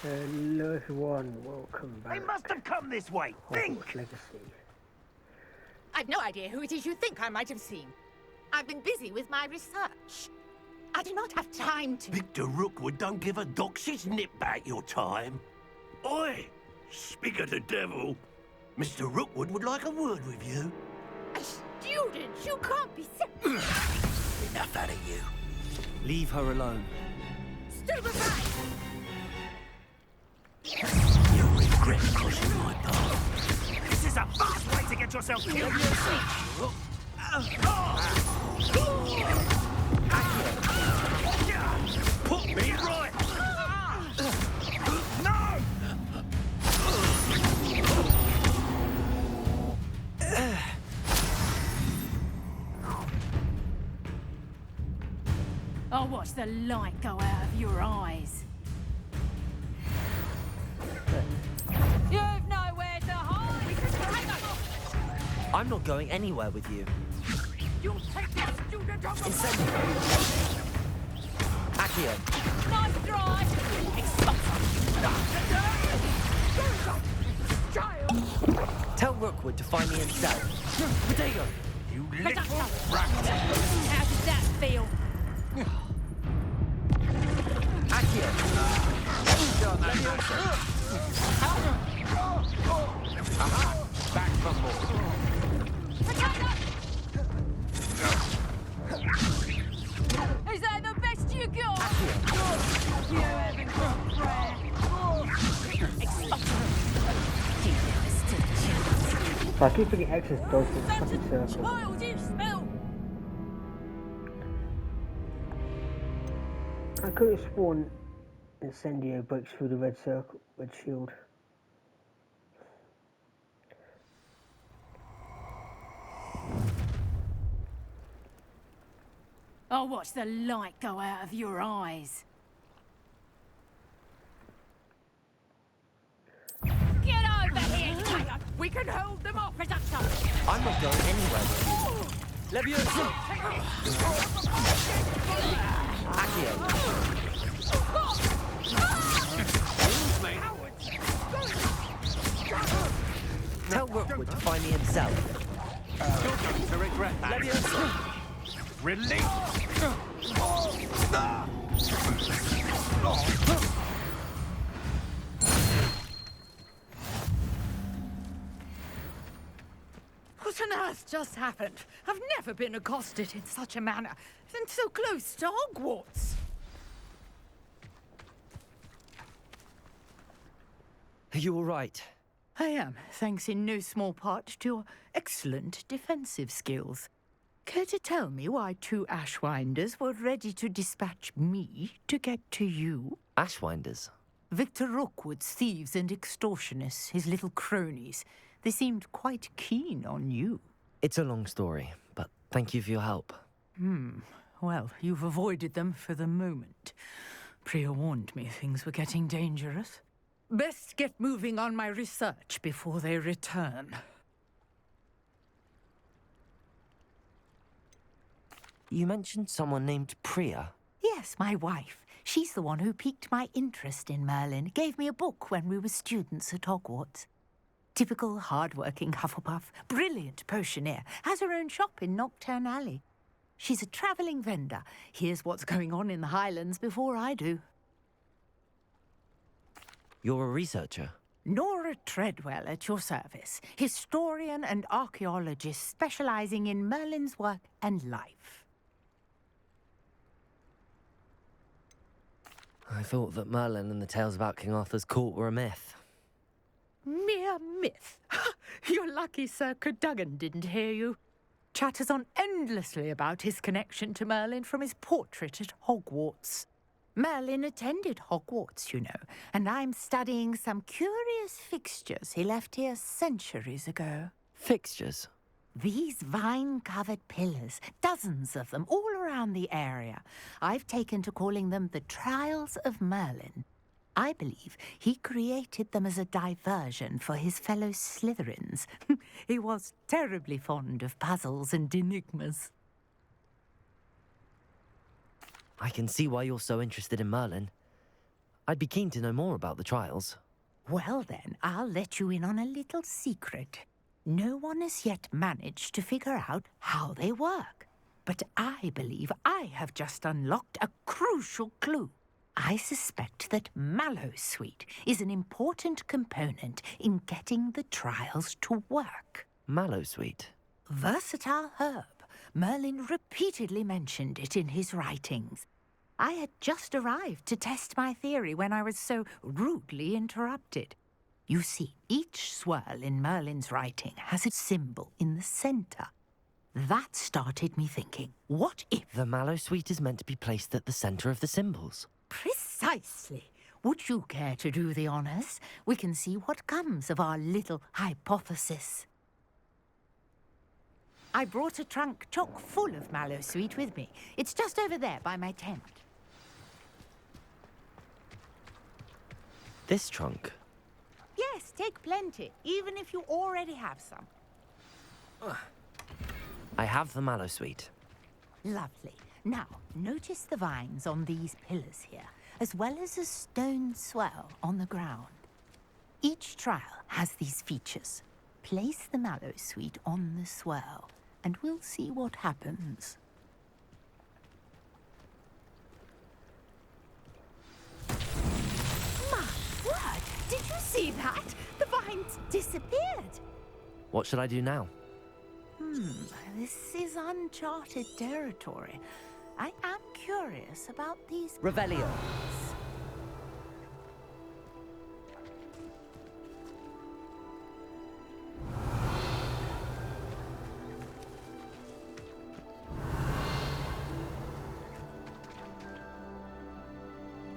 Hello everyone, welcome back. They must have come this way. Think! Hogwarts Legacy. I've no idea who it is you think I might have seen. I've been busy with my research. I do not have time to... Victor Rookwood don't give a doxy's nip back your time. Oi! Speak of the devil. Mr. Rookwood would like a word with you. A student? You can't be serious. Enough out of you. Leave her alone. Stupefy! You'll regret crossing my path. This is a fast way to get yourself killed. Put me right. No! I'll watch the light go out of your eyes. You've nowhere to hide! I'm not going anywhere with you. You'll take this student off the Incendiary! Accio! nice drive! Child! Tell Rookwood to find me himself. Potato! You little rat. How does that feel? Accio! Aha! Back from more. Is that the best you got? You haven't got prayer. If I keep getting access dogs in the fucking circle. Child, you smell! I could have sworn Incendio breaks through the red circle, red shield. I'll watch the light go out of your eyes. Get over here, Taylor! We can hold them off as a sub. I'm not going anywhere with you. Leviosa! Accio! Tell Rookwood to find me himself. You're going to regret that. Leviosa! Release! What on earth just happened? I've never been accosted in such a manner, and so close to Hogwarts. Are you all right? I am, thanks in no small part to your excellent defensive skills. Care to tell me why two Ashwinders were ready to dispatch me to get to you? Ashwinders? Victor Rookwood's thieves and extortionists, his little cronies. They seemed quite keen on you. It's a long story, but thank you for your help. Well, you've avoided them for the moment. Priya warned me things were getting dangerous. Best get moving on my research before they return. You mentioned someone named Priya. Yes, my wife. She's the one who piqued my interest in Merlin. Gave me a book when we were students at Hogwarts. Typical hard-working Hufflepuff, brilliant potioneer, has her own shop in Nocturne Alley. She's a travelling vendor. Hears what's going on in the Highlands before I do. You're a researcher. Nora Treadwell at your service, historian and archaeologist specialising in Merlin's work and life. I thought that Merlin and the tales about King Arthur's court were a myth. Mere myth. You're lucky Sir Cadogan didn't hear you. Chatters on endlessly about his connection to Merlin from his portrait at Hogwarts. Merlin attended Hogwarts, you know, and I'm studying some curious fixtures he left here centuries ago. Fixtures? These vine-covered pillars, dozens of them, all around the area. I've taken to calling them the Trials of Merlin. I believe he created them as a diversion for his fellow Slytherins. He was terribly fond of puzzles and enigmas. I can see why you're so interested in Merlin. I'd be keen to know more about the trials. Well then, I'll let you in on a little secret. No one has yet managed to figure out how they work. But I believe I have just unlocked a crucial clue. I suspect that mallowsweet is an important component in getting the trials to work. Mallowsweet. Versatile herb. Merlin repeatedly mentioned it in his writings. I had just arrived to test my theory when I was so rudely interrupted. You see, each swirl in Merlin's writing has a symbol in the centre. That started me thinking, what if... The mallowsweet is meant to be placed at the centre of the symbols. Precisely. Would you care to do the honours? We can see what comes of our little hypothesis. I brought a trunk chock full of mallowsweet with me. It's just over there by my tent. This trunk? Yes, take plenty, even if you already have some. I have the mallowsweet. Lovely. Now, notice the vines on these pillars here, as well as a stone swell on the ground. Each trial has these features. Place the mallowsweet on the swell, and we'll see what happens. My word! Did you see that? The vines disappeared. What should I do now? This is uncharted territory. I am curious about these... Revelio.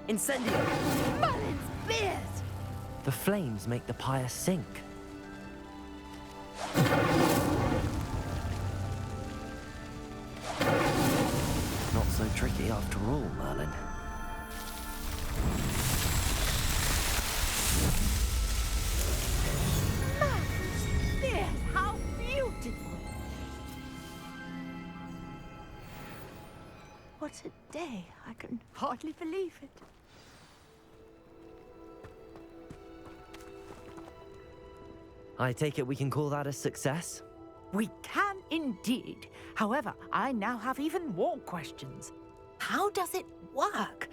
Incendio! Merlin's beard! The flames make the pyre sink. Not so tricky after all, Merlin. Merlin's beard! How beautiful! What a day! I can hardly believe it. I take it we can call that a success? We can indeed. However, I now have even more questions. How does it work?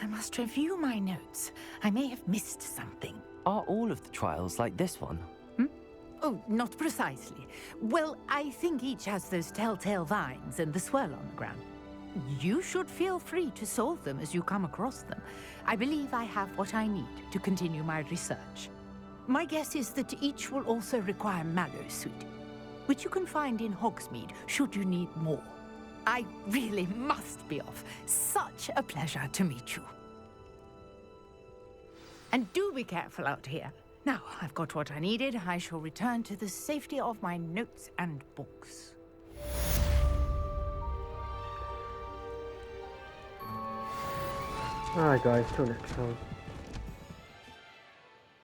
I must review my notes. I may have missed something. Are all of the trials like this one? Oh, not precisely. Well, I think each has those telltale vines and the swirl on the ground. You should feel free to solve them as you come across them. I believe I have what I need to continue my research. My guess is that each will also require mallowsweet, which you can find in Hogsmeade should you need more. I really must be off. Such a pleasure to meet you. And do be careful out here. Now, I've got what I needed. I shall return to the safety of my notes and books. Alright guys, till next time.